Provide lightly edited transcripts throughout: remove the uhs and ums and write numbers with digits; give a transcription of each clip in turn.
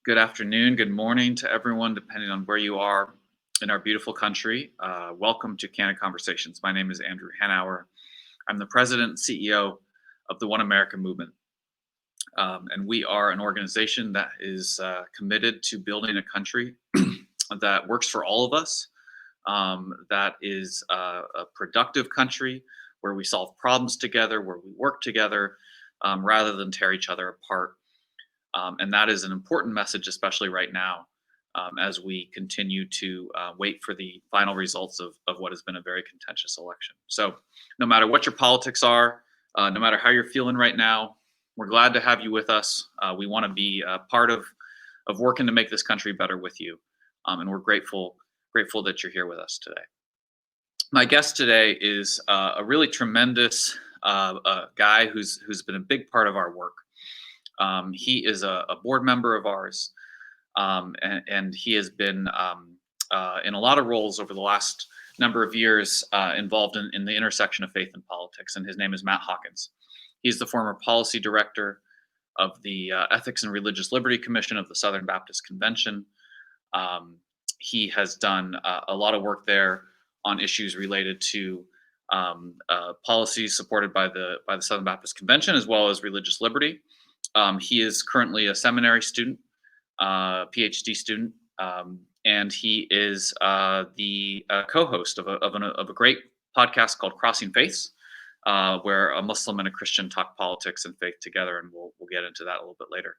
Good afternoon, good morning to everyone, depending on where you are in our beautiful country. Welcome to Candid Conversations. My name is Andrew Hanauer. I'm the president and CEO of the One America Movement. And we are an organization that is committed to building a country that works for all of us, that is a productive country where we solve problems together, where we work together, rather than tear each other apart. And that is an important message, especially right now, as we continue to wait for the final results of what has been a very contentious election. So, no matter what your politics are, no matter how you're feeling right now, we're glad to have you with us. We want to be a part of working to make this country better with you, and we're grateful that you're here with us today. My guest today is a really tremendous guy who's been a big part of our work. He is a board member of ours, and he has been in a lot of roles over the last number of years involved in the intersection of faith and politics, and his name is Matt Hawkins. He's the former policy director of the Ethics and Religious Liberty Commission of the Southern Baptist Convention. He has done a lot of work there on issues related to policies supported by the Southern Baptist Convention, as well as religious liberty. He is currently a seminary student, PhD student, and he is the co-host of a great podcast called Crossing Faiths, where a Muslim and a Christian talk politics and faith together, and we'll get into that a little bit later.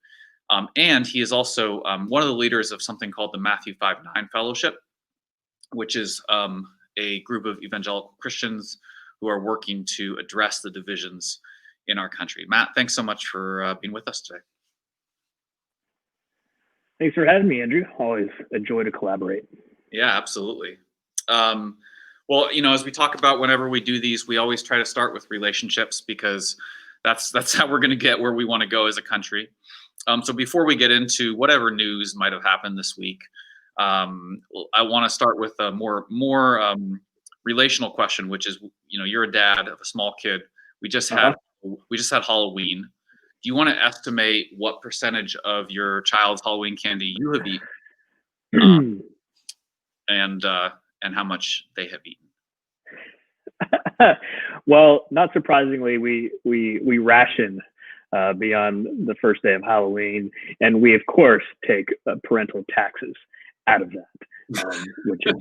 And he is also one of the leaders of something called the Matthew 5-9 Fellowship, which is a group of evangelical Christians who are working to address the divisions in our country. Matt, thanks so much for being with us today. Thanks for having me, Andrew. Always a joy to collaborate. Yeah, absolutely. Well, as we talk about whenever we do these, we always try to start with relationships because that's how we're going to get where we want to go as a country. So before we get into whatever news might have happened this week, I want to start with a more relational question, which is, you're a dad of a small kid. We just had Halloween. Do you want to estimate what percentage of your child's Halloween candy you have eaten, and how much they have eaten? Well, not surprisingly, we ration beyond the first day of Halloween, and we of course take parental taxes out of that, which is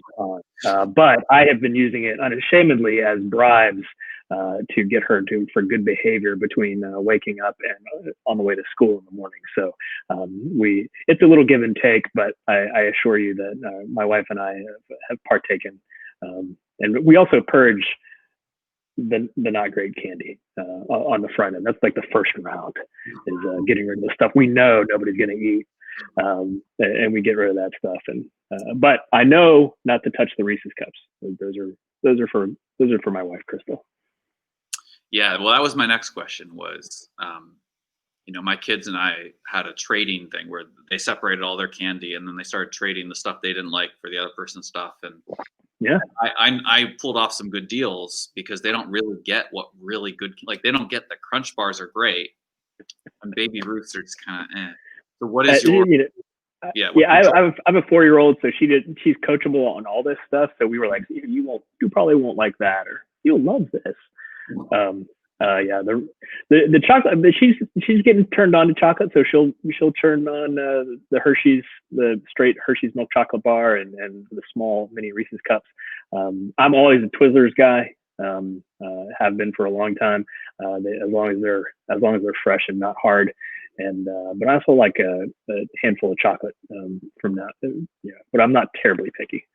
but I have been using it unashamedly as bribes to get her for good behavior between waking up and on the way to school in the morning. So it's a little give and take, but I assure you that my wife and I have partaken, and we also purge the not great candy on the front end. That's like the first round, is getting rid of the stuff we know nobody's going to eat, and we get rid of that stuff. And but I know not to touch the Reese's cups. Those are for my wife, Crystal. Yeah, well, that was my next question. Was my kids and I had a trading thing where they separated all their candy, and then they started trading the stuff they didn't like for the other person's stuff. And yeah, I pulled off some good deals because they don't really get what really good, like they don't get the Crunch Bars are great, and Baby Ruths are just kind of eh. So what is your I have a 4-year-old, so she's coachable on all this stuff. So we were like, you probably won't like that, or you'll love this. The chocolate, but she's getting turned on to chocolate, so she'll turn on the straight Hershey's milk chocolate bar and the small mini Reese's cups. I'm always a Twizzlers guy, have been for a long time, as long as they're fresh and not hard. And but I also like a handful of chocolate from that. But I'm not terribly picky.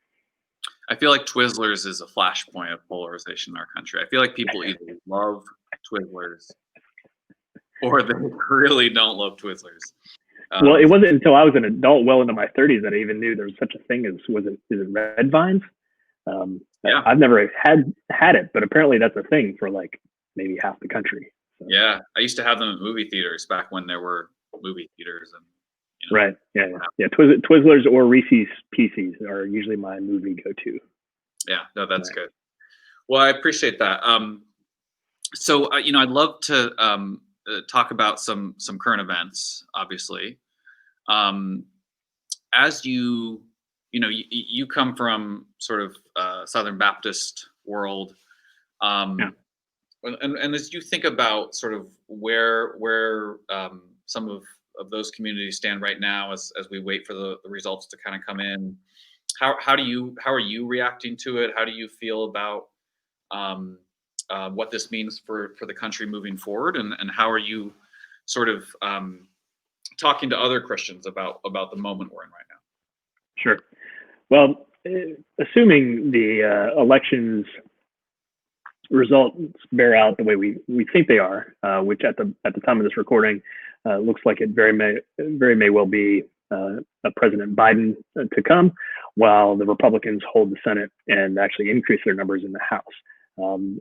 I feel like Twizzlers is a flashpoint of polarization in our country. I feel like people either love Twizzlers or they really don't love Twizzlers. Well, it wasn't until I was an adult, well into my 30s, that I even knew there was such a thing as is it Red Vines? Yeah. I've never had it, but apparently that's a thing for like maybe half the country. So. Yeah, I used to have them at movie theaters back when there were movie theaters, and right. Yeah. Twizzlers or Reese's Pieces are usually my movie go-to. Yeah, no, that's good. Well, I appreciate that. So, I'd love to talk about some current events, obviously. as you come from sort of Southern Baptist world, Yeah. um, and as you think about sort of where some of those communities stand right now, as we wait for the results to kind of come in, how are you reacting to it? How do you feel about um, what this means for the country moving forward, and how are you sort of talking to other Christians about the moment we're in right now? Sure. Well, assuming the elections results bear out the way we think they are, which at the time of this recording looks like it very may well be a President Biden to come, while the Republicans hold the Senate and actually increase their numbers in the House,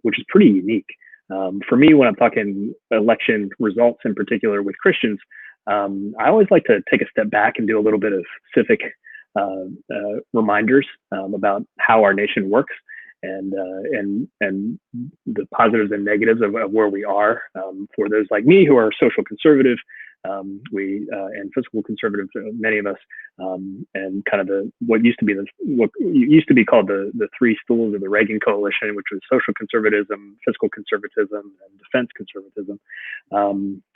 which is pretty unique. For me, when I'm talking election results in particular with Christians, I always like to take a step back and do a little bit of civic reminders about how our nation works and the positives and negatives of where we are. For those like me who are social conservative, and fiscal conservative, many of us, and kind of what used to be called the three stools of the Reagan coalition, which was social conservatism, fiscal conservatism, and defense conservatism.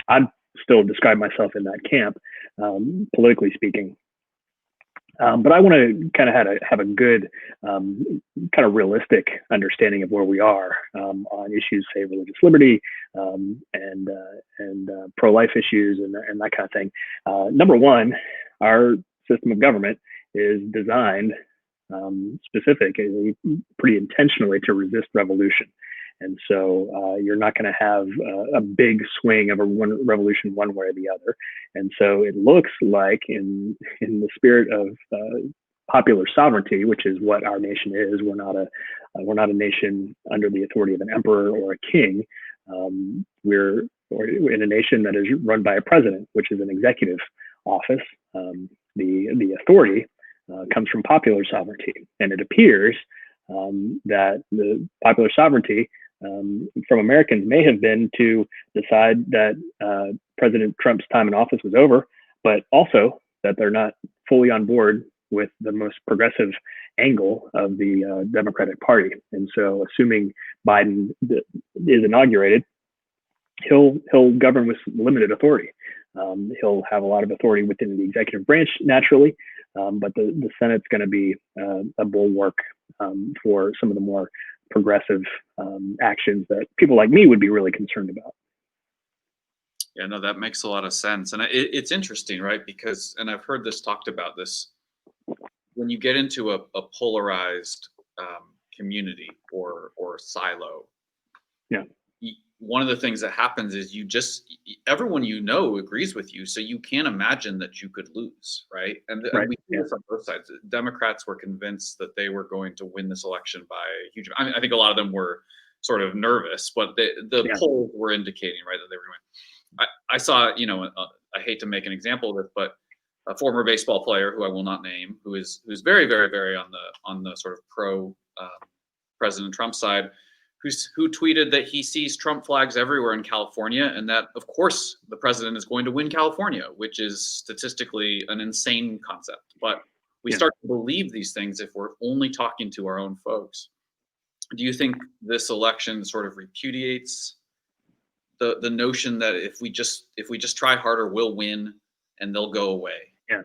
I'd still describe myself in that camp, politically speaking. But I want to kind of have a good, kind of realistic understanding of where we are on issues, say religious liberty, and pro-life issues, and that kind of thing. Number one, our system of government is designed specifically, pretty intentionally, to resist revolution. And so you're not going to have a big swing of one revolution one way or the other. And so it looks like, in the spirit of popular sovereignty, which is what our nation is, we're not a nation under the authority of an emperor or a king. We're in a nation that is run by a president, which is an executive office. The authority comes from popular sovereignty, and it appears that the popular sovereignty from Americans may have been to decide that President Trump's time in office was over, but also that they're not fully on board with the most progressive angle of the Democratic Party. And so, assuming Biden is inaugurated, he'll govern with limited authority. He'll have a lot of authority within the executive branch, naturally, but the Senate's going to be a bulwark for some of the more progressive actions that people like me would be really concerned about. Yeah, no, that makes a lot of sense, and it's interesting, right? Because, and I've heard this talked about this, when you get into a polarized community or silo. Yeah. One of the things that happens is everyone agrees with you, so you can't imagine that you could lose, right? And we see this on both sides. Democrats were convinced that they were going to win this election by a huge. I mean, I think a lot of them were sort of nervous, but the polls were indicating, right, that they were going to win. I saw, I hate to make an example of it, but a former baseball player who I will not name, who's very, very, very on the sort of pro President Trump side, who tweeted that he sees Trump flags everywhere in California, and that, of course, the president is going to win California, which is statistically an insane concept. But we start to believe these things if we're only talking to our own folks. Do you think this election sort of repudiates the notion that if we just try harder, we'll win and they'll go away? Yeah,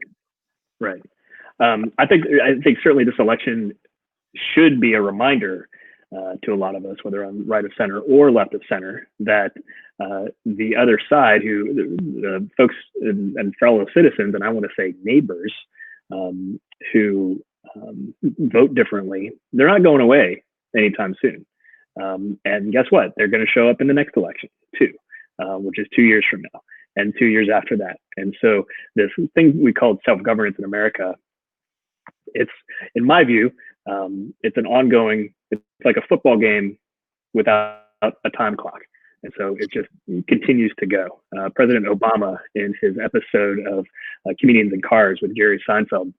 right. I think certainly this election should be a reminder to a lot of us, whether on right of center or left of center, that the other side, the folks and fellow citizens, and I want to say neighbors, who vote differently, they're not going away anytime soon. And guess what? They're going to show up in the next election too, which is 2 years from now, and 2 years after that. And so this thing we call self-governance in America, it's, in my view, it's an ongoing, it's like a football game without a time clock. And so it just continues to go. President Obama, in his episode of Comedians in Cars with Jerry Seinfeld,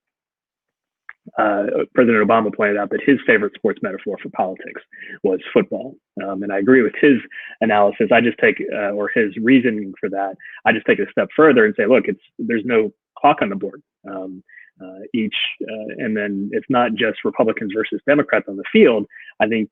President Obama pointed out that his favorite sports metaphor for politics was football. And I agree with his analysis. I just take, or his reasoning for that, I just take it a step further and say, look, there's no clock on the board. And then it's not just Republicans versus Democrats on the field. I think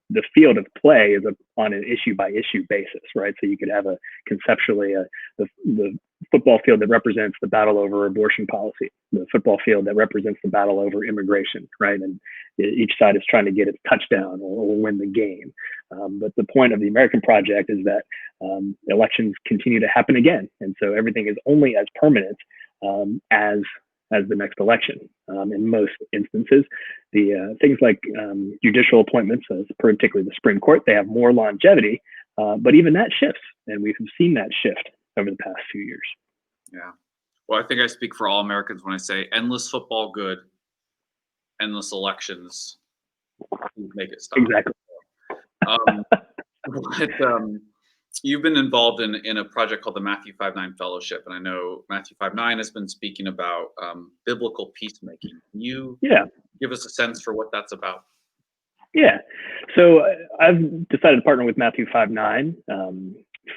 the field of play is on an issue by issue basis, right? So you could have conceptually the football field that represents the battle over abortion policy, the football field that represents the battle over immigration, right? And each side is trying to get its touchdown or win the game. But the point of the American project is that elections continue to happen again. And so everything is only as permanent as the next election. In most instances, the things like judicial appointments, particularly the Supreme Court, they have more longevity, but even that shifts. And we've seen that shift over the past few years. Yeah. Well, I think I speak for all Americans when I say endless football good, endless elections make it stop. Exactly. You've been involved in a project called the Matthew 5:9 Fellowship, and I know Matthew 5:9 has been speaking about biblical peacemaking. Can you give us a sense for what that's about? Yeah. So I've decided to partner with Matthew 5:9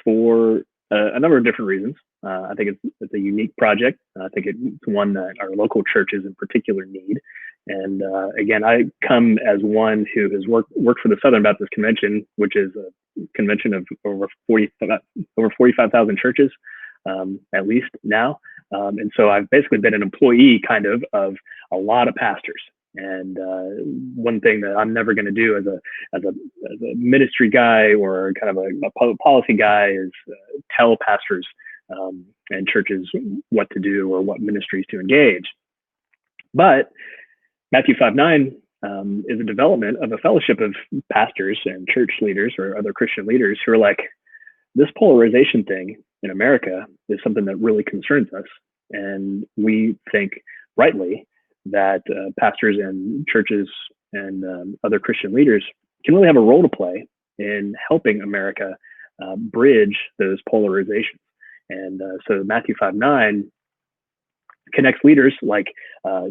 for a number of different reasons. I think it's a unique project. I think it's one that our local churches in particular need. And again, I come as one who has worked for the Southern Baptist Convention, which is a convention of over 45,000 churches, at least now. And so I've basically been an employee kind of a lot of pastors. And one thing that I'm never going to do as a ministry guy or kind of a public policy guy is tell pastors and churches what to do or what ministries to engage. But Matthew 5:9 is a development of a fellowship of pastors and church leaders or other Christian leaders who are like, this polarization thing in America is something that really concerns us. And we think rightly that pastors and churches and other Christian leaders can really have a role to play in helping America bridge those polarizations. And so Matthew 5:9 connects leaders like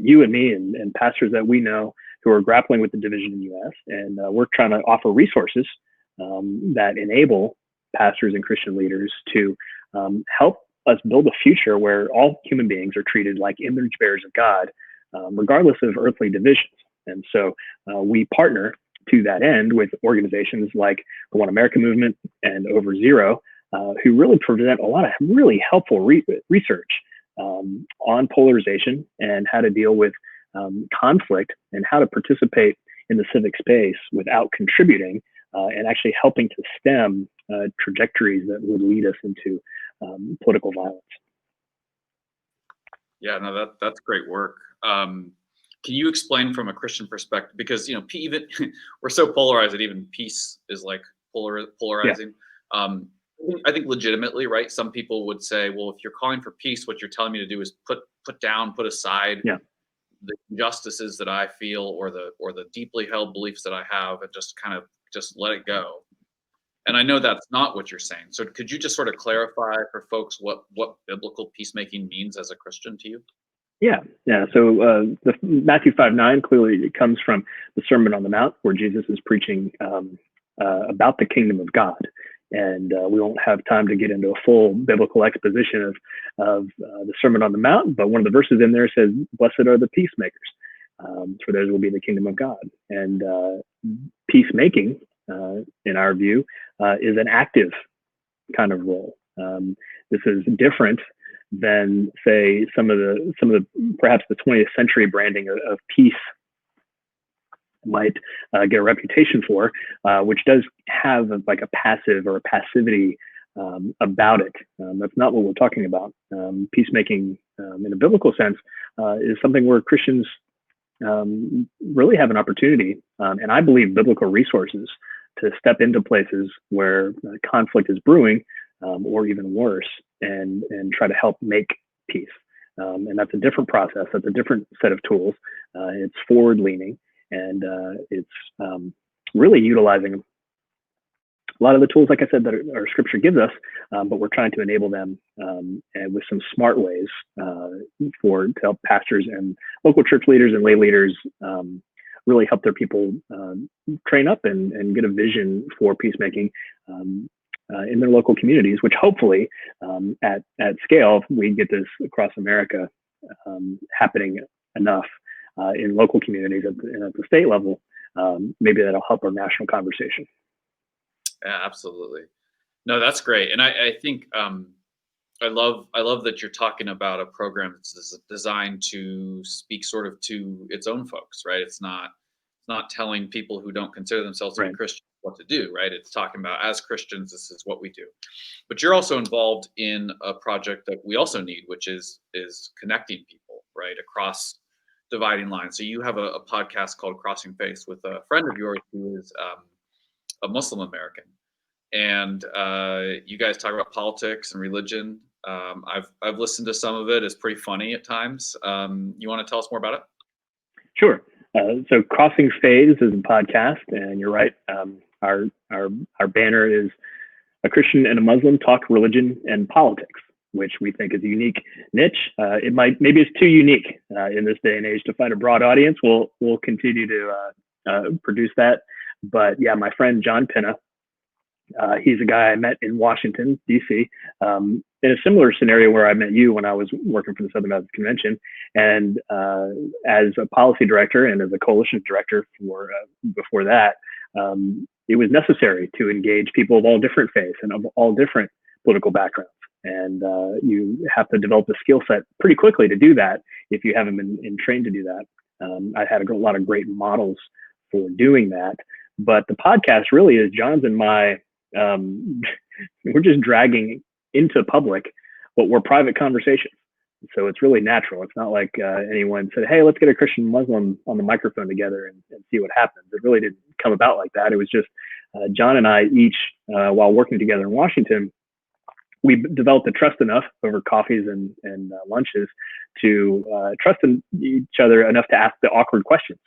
you and me and pastors that we know who are grappling with the division in the U.S. And we're trying to offer resources that enable pastors and Christian leaders to help us build a future where all human beings are treated like image bearers of God, regardless of earthly divisions. And so we partner to that end with organizations like the One America Movement and Over Zero, who really present a lot of really helpful research on polarization and how to deal with conflict and how to participate in the civic space without contributing and actually helping to stem trajectories that would lead us into political violence. Yeah, no, that's great work. Can you explain from a Christian perspective, because even we're so polarized that even peace is like polarizing. Yeah. I think legitimately, right? Some people would say, well, if you're calling for peace, what you're telling me to do is put aside the injustices that I feel or the deeply held beliefs that I have, and just let it go. And I know that's not what you're saying. So could you just sort of clarify for folks what biblical peacemaking means as a Christian to you? Yeah. So the Matthew 5:9 clearly comes from the Sermon on the Mount, where Jesus is preaching about the kingdom of God. And we won't have time to get into a full biblical exposition of the Sermon on the Mount, but one of the verses in there says, "Blessed are the peacemakers, for theirs will be the kingdom of God." And peacemaking, in our view, is an active kind of role. This is different than, say, some of the perhaps the 20th century branding of peace might get a reputation for, which does have like a passive or a passivity about it. That's not what we're talking about. Peacemaking, in a biblical sense, is something where Christians really have an opportunity, and I believe biblical resources, to step into places where conflict is brewing, or even worse, and try to help make peace. And that's a different process. That's a different set of tools. It's forward-leaning. And it's really utilizing a lot of the tools, like I said, that our scripture gives us, but we're trying to enable them and with some smart ways to help pastors and local church leaders and lay leaders really help their people train up and get a vision for peacemaking in their local communities, which hopefully at scale, we get this across America happening enough in local communities and at the state level, maybe that'll help our national conversation. Yeah, absolutely. No, that's great. And I think I love that you're talking about a program that's designed to speak sort of to its own folks, right? It's not telling people who don't consider themselves to be Right. Christians what to do, right? It's talking about, as Christians, this is what we do. But you're also involved in a project that we also need, which is connecting people, right, across dividing lines. So you have a podcast called Crossing Faith with a friend of yours who is a Muslim American, and you guys talk about politics and religion. I've listened to some of it. It's pretty funny at times. You want to tell us more about it? Sure. So Crossing Phase is a podcast, and you're right. Our banner is a Christian and a Muslim talk religion and politics, which we think is a unique niche. Maybe it's too unique in this day and age to find a broad audience. We'll continue to produce that. But yeah, my friend John Pinna, he's a guy I met in Washington, D.C., in a similar scenario where I met you when I was working for the Southern Baptist Convention. And as a policy director and as a coalition director before that, it was necessary to engage people of all different faiths and of all different political backgrounds. And you have to develop a skill set pretty quickly to do that if you haven't been trained to do that. I had a lot of great models for doing that. But the podcast really is John's and my, we're just dragging into public what were private conversations. So it's really natural. It's not like anyone said, hey, let's get a Christian Muslim on the microphone together and see what happens. It really didn't come about like that. It was just John and I each, while working together in Washington, we developed a trust enough over coffees and lunches to trust in each other enough to ask the awkward questions.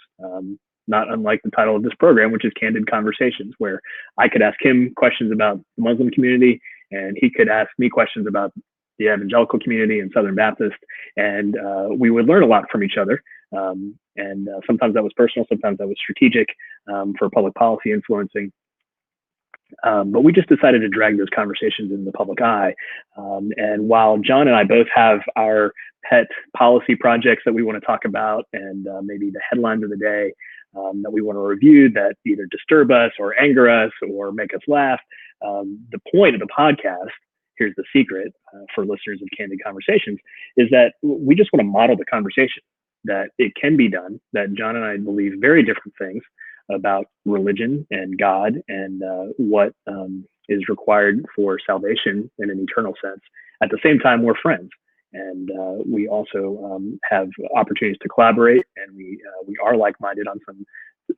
Not unlike the title of this program, which is Candid Conversations, where I could ask him questions about the Muslim community, and he could ask me questions about the evangelical community and Southern Baptist, and we would learn a lot from each other. And sometimes that was personal, sometimes that was strategic for public policy influencing. But we just decided to drag those conversations in the public eye. And while John and I both have our pet policy projects that we want to talk about, and maybe the headlines of the day that we want to review that either disturb us or anger us or make us laugh, the point of the podcast, here's the secret for listeners of Candid Conversations, is that we just want to model the conversation, that it can be done, that John and I believe very different things about religion and God and what is required for salvation in an eternal sense. At the same time, we're friends. And we also have opportunities to collaborate, and we are like-minded on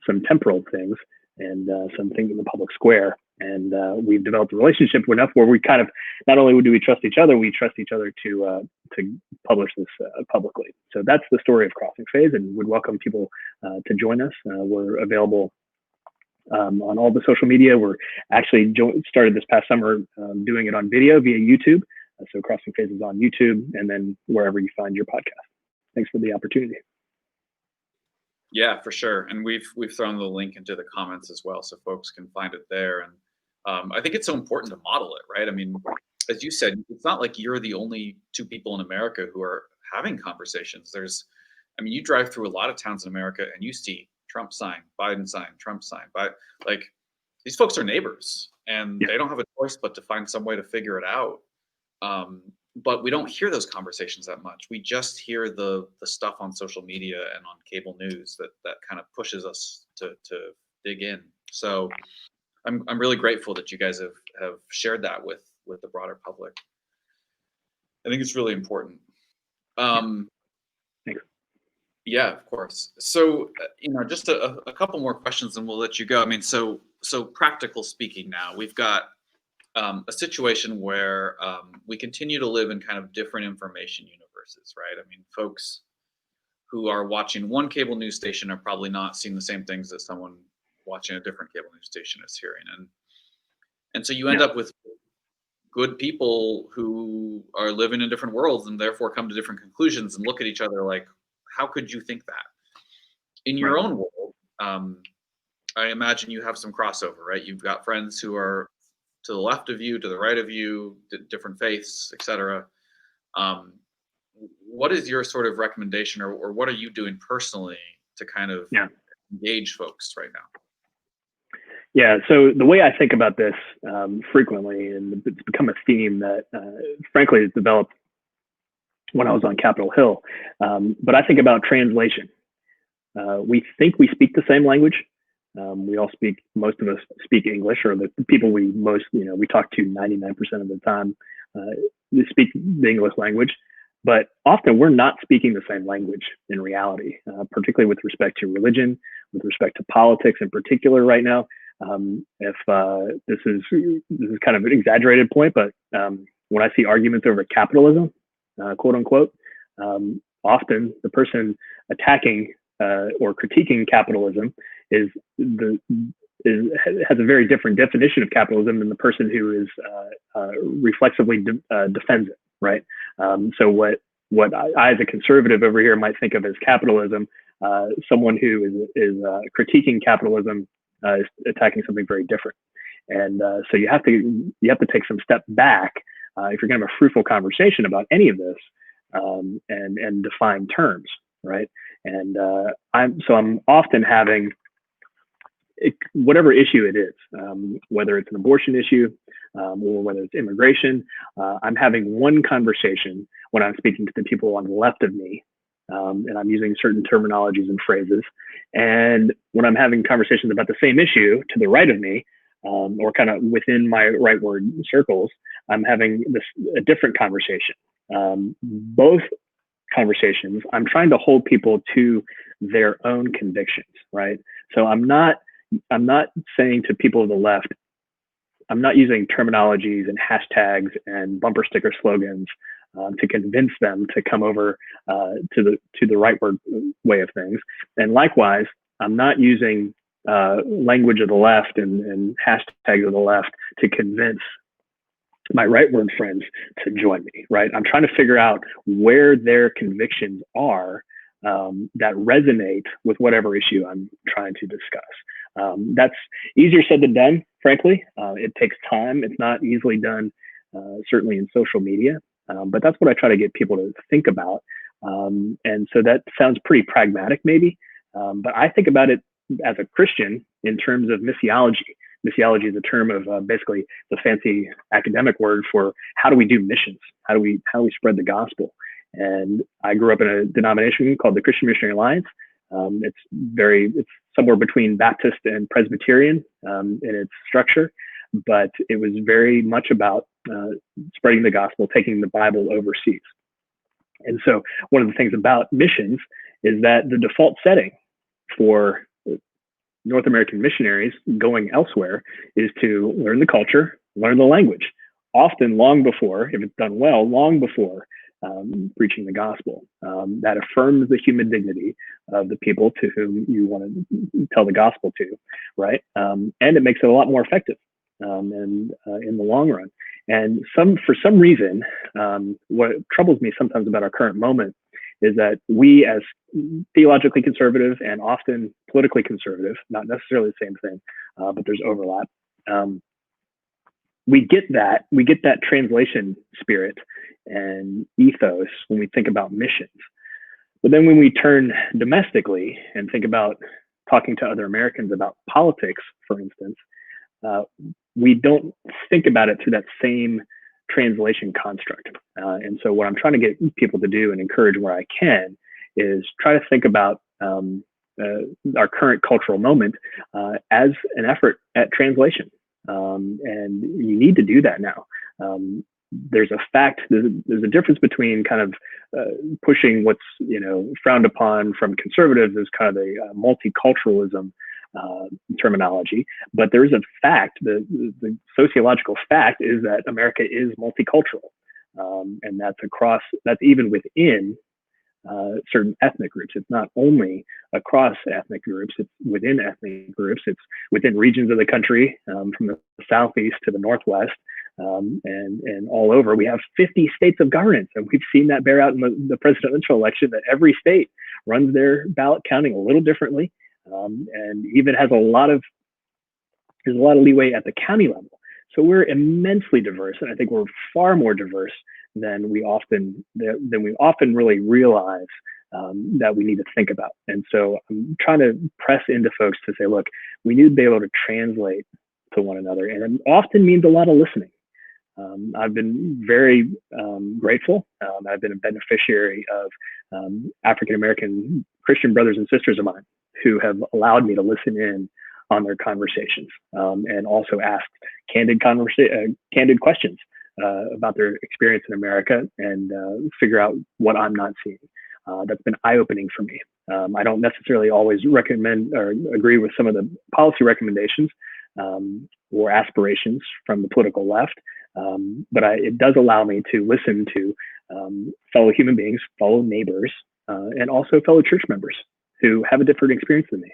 some temporal things and some things in the public square. And we've developed a relationship enough where we kind of, not only do we trust each other, we trust each other to publish this publicly. So that's the story of Crossing Phase, and would welcome people to join us. We're available on all the social media. We're actually started this past summer doing it on video via YouTube. So Crossing Phase is on YouTube, and then wherever you find your podcast. Thanks for the opportunity. Yeah, for sure. And we've thrown the link into the comments as well, so folks can find it there. And I think it's so important to model it, right? I mean, as you said, it's not like you're the only two people in America who are having conversations. You drive through a lot of towns in America and you see Trump sign, Biden sign, Trump sign. But like, these folks are neighbors, and they don't have a choice but to find some way to figure it out. But we don't hear those conversations that much. We just hear the stuff on social media and on cable news that kind of pushes us to dig in. So I'm really grateful that you guys have shared that with the broader public. I think it's really important. Yeah, of course. So, just a couple more questions and we'll let you go. I mean, so practical speaking now, we've got a situation where we continue to live in kind of different information universes, right? I mean, folks who are watching one cable news station are probably not seeing the same things that someone watching a different cable news station is hearing. And so you end up with good people who are living in different worlds and therefore come to different conclusions and look at each other like, how could you think that? In your own world, I imagine you have some crossover, right? You've got friends who are to the left of you, to the right of you, different faiths, etc. what is your sort of recommendation, or what are you doing personally to kind of Yeah. engage folks right now? Yeah. So the way I think about this frequently, and it's become a theme that, frankly, has developed when I was on Capitol Hill. But I think about translation. We think we speak the same language. We all speak, most of us speak English, or the people we most, we talk to 99% of the time, we speak the English language. But often we're not speaking the same language in reality, particularly with respect to religion, with respect to politics in particular right now. If this is kind of an exaggerated point, but when I see arguments over capitalism, quote unquote, often the person attacking or critiquing capitalism is has a very different definition of capitalism than the person who is reflexively defends it, right? So what I, as a conservative over here, might think of as capitalism, someone who is critiquing capitalism is attacking something very different. And so you have to take some step back if you're going to have a fruitful conversation about any of this, and define terms, right? And I'm often having whatever issue it is, whether it's an abortion issue or whether it's immigration. I'm having one conversation when I'm speaking to the people on the left of me, and I'm using certain terminologies and phrases. And when I'm having conversations about the same issue to the right of me, or kind of within my rightward circles, I'm having a different conversation. Both conversations, I'm trying to hold people to their own convictions, right? So I'm not saying to people to the left, I'm not using terminologies and hashtags and bumper sticker slogans to convince them to come over to the rightward way of things. And likewise, I'm not using language of the left and hashtags of the left to convince my rightward friends to join me, right? I'm trying to figure out where their convictions are that resonate with whatever issue I'm trying to discuss. That's easier said than done, frankly. It takes time. It's not easily done, certainly in social media, but that's what I try to get people to think about. And so that sounds pretty pragmatic, maybe, but I think about it as a Christian in terms of missiology. Missiology is a term of basically the fancy academic word for how do we do missions? How do we spread the gospel? And I grew up in a denomination called the Christian Missionary Alliance. It's somewhere between Baptist and Presbyterian in its structure, but it was very much about spreading the gospel, taking the Bible overseas. And so one of the things about missions is that the default setting for North American missionaries going elsewhere is to learn the culture, learn the language, often long before, if it's done well, long before preaching the gospel. That affirms the human dignity of the people to whom you want to tell the gospel to, right? And it makes it a lot more effective and in the long run. And for some reason, what troubles me sometimes about our current moment is that we, as theologically conservative and often politically conservative, not necessarily the same thing, but there's overlap. We get that translation spirit and ethos when we think about missions. But then when we turn domestically and think about talking to other Americans about politics, for instance, we don't think about it through that same translation construct. And so what I'm trying to get people to do and encourage where I can is try to think about our current cultural moment as an effort at translation. And you need to do that now. There's a difference between kind of pushing what's frowned upon from conservatives as kind of a multiculturalism terminology, but there is a fact, the sociological fact is that America is multicultural, and that's even within certain ethnic groups. It's not only across ethnic groups, it's within ethnic groups, it's within regions of the country, from the southeast to the northwest, and all over. We have 50 states of governance, and we've seen that bear out in the presidential election, that every state runs their ballot counting a little differently, and even has there's a lot of leeway at the county level. So we're immensely diverse, and I think we're far more diverse than we often really realize that we need to think about. And so I'm trying to press into folks to say, look, we need to be able to translate to one another, and it often means a lot of listening. I've been very grateful. I've been a beneficiary of African American Christian brothers and sisters of mine who have allowed me to listen in on their conversations, and also ask candid questions about their experience in America, and figure out what I'm not seeing. That's been eye-opening for me. I don't necessarily always recommend or agree with some of the policy recommendations or aspirations from the political left, but it does allow me to listen to fellow human beings, fellow neighbors, and also fellow church members who have a different experience than me.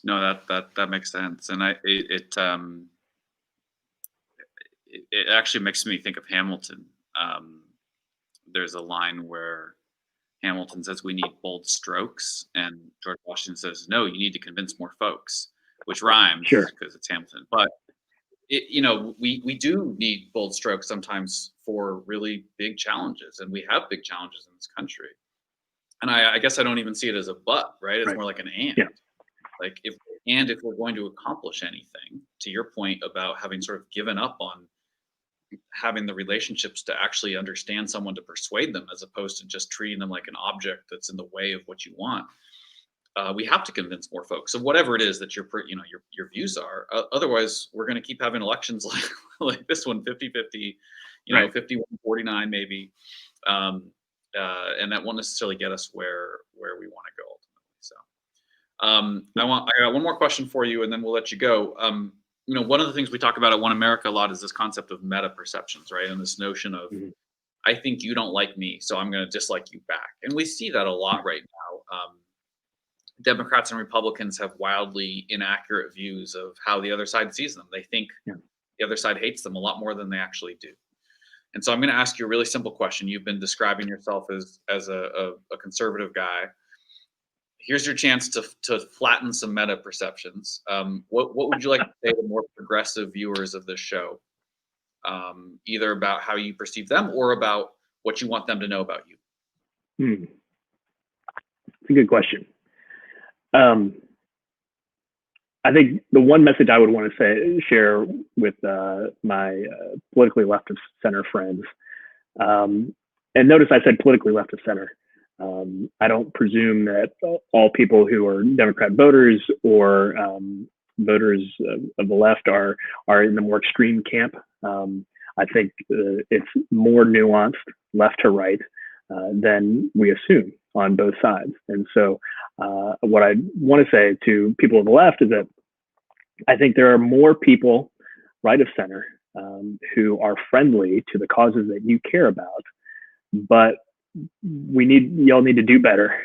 No, that makes sense, and it actually makes me think of Hamilton. There's a line where Hamilton says we need bold strokes, and George Washington says, no, you need to convince more folks, which rhymes Sure. because it's Hamilton. But we do need bold strokes sometimes for really big challenges, and we have big challenges in this country. And I guess I don't even see it as a but, right? It's Right. more like an and. Yeah. Like if we're going to accomplish anything, to your point about having sort of given up on having the relationships to actually understand someone, to persuade them, as opposed to just treating them like an object that's in the way of what you want. We have to convince more folks of whatever it is that your views are. Otherwise, we're going to keep having elections like this one, 50-50, Right. 51-49 maybe. And that won't necessarily get us where we want to go ultimately. So I got one more question for you, and then we'll let you go. One of the things we talk about at One America a lot is this concept of meta perceptions, right? And this notion of, I think you don't like me, so I'm going to dislike you back. And we see that a lot right now. Democrats and Republicans have wildly inaccurate views of how the other side sees them. They think the other side hates them a lot more than they actually do. And so I'm going to ask you a really simple question. You've been describing yourself as a conservative guy. Here's your chance to flatten some meta perceptions. What would you like to say to more progressive viewers of this show, either about how you perceive them or about what you want them to know about you? It's a good question. I think the one message I would want to share with my politically left of center friends, and notice I said politically left of center. I don't presume that all people who are Democrat voters or voters of the left are in the more extreme camp. I think it's more nuanced, left to right, than we assume on both sides. And so what I want to say to people on the left is that I think there are more people right of center who are friendly to the causes that you care about, but y'all need to do better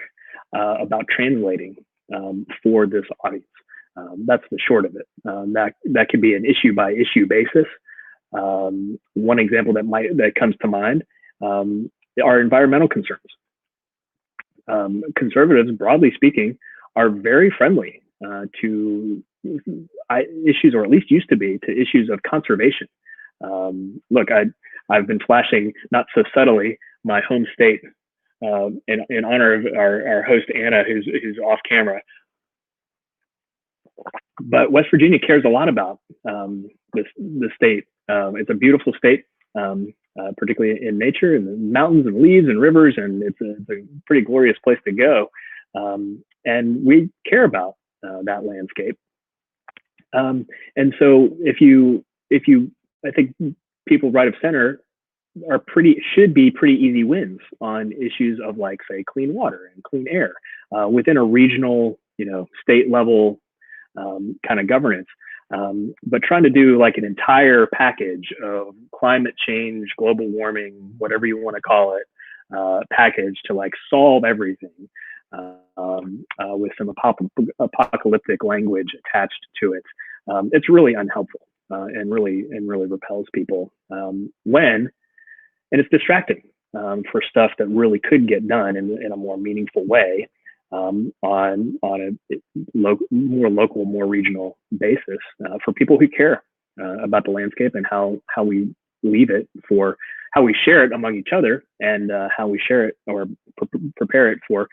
about translating for this audience. That's the short of it. That could be an issue by issue basis. One example that comes to mind are environmental concerns. Conservatives, broadly speaking, are very friendly to issues, or at least used to be, to issues of conservation. Look, I've been flashing, not so subtly, my home state in honor of our host Anna, who's off camera. But West Virginia cares a lot about the state. It's a beautiful state, particularly in nature, and the mountains and leaves and rivers, and it's a pretty glorious place to go. And we care about that landscape. And so I think people right of center should be pretty easy wins on issues of, like, say, clean water and clean air within a regional, state level kind of governance. But trying to do like an entire package of climate change, global warming, whatever you want to call it, package to like solve everything with some apocalyptic language attached to it, it's really unhelpful and really repels people and it's distracting for stuff that really could get done in a more meaningful way on a more local, more regional basis for people who care about the landscape and how we leave it for how we share it among each other, and how we share it or prepare it for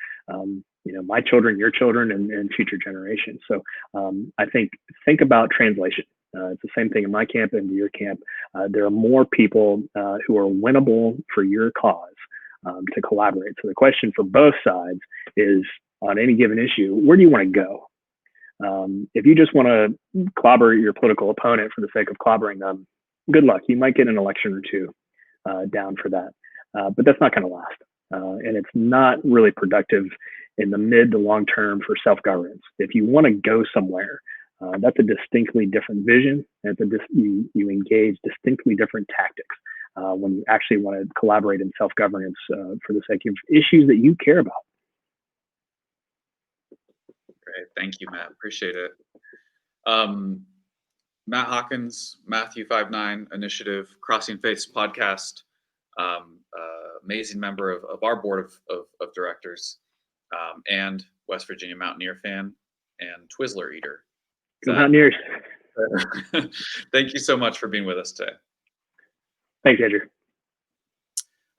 my children, your children, and future generations. So I think about translation. It's the same thing in my camp and your camp. There are more people who are winnable for your cause to collaborate. So the question for both sides is, on any given issue, where do you want to go? If you just want to clobber your political opponent for the sake of clobbering them, good luck. You might get an election or two down for that, but that's not going to last. And it's not really productive in the mid to long term for self-governance. If you want to go somewhere, that's a distinctly different vision, and you engage distinctly different tactics when you actually want to collaborate in self-governance for the sake of issues that you care about. Great. Thank you, Matt. Appreciate it. Matt Hawkins, Matthew 5-9 Initiative, Crossing Faiths podcast, amazing member of our board of directors, and West Virginia Mountaineer fan and Twizzler eater. Go Mountaineers. Thank you so much for being with us today. Thanks, Andrew.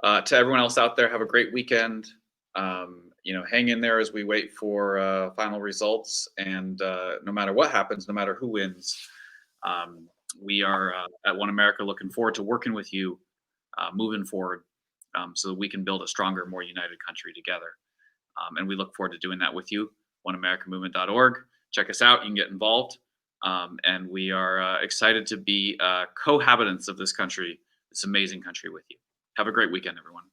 To everyone else out there, have a great weekend. Hang in there as we wait for final results. And no matter what happens, no matter who wins, we are at One America looking forward to working with you moving forward so that we can build a stronger, more united country together. And we look forward to doing that with you. OneAmericaMovement.org. Check us out. You can get involved. And we are excited to be cohabitants of this country, this amazing country with you. Have a great weekend, everyone.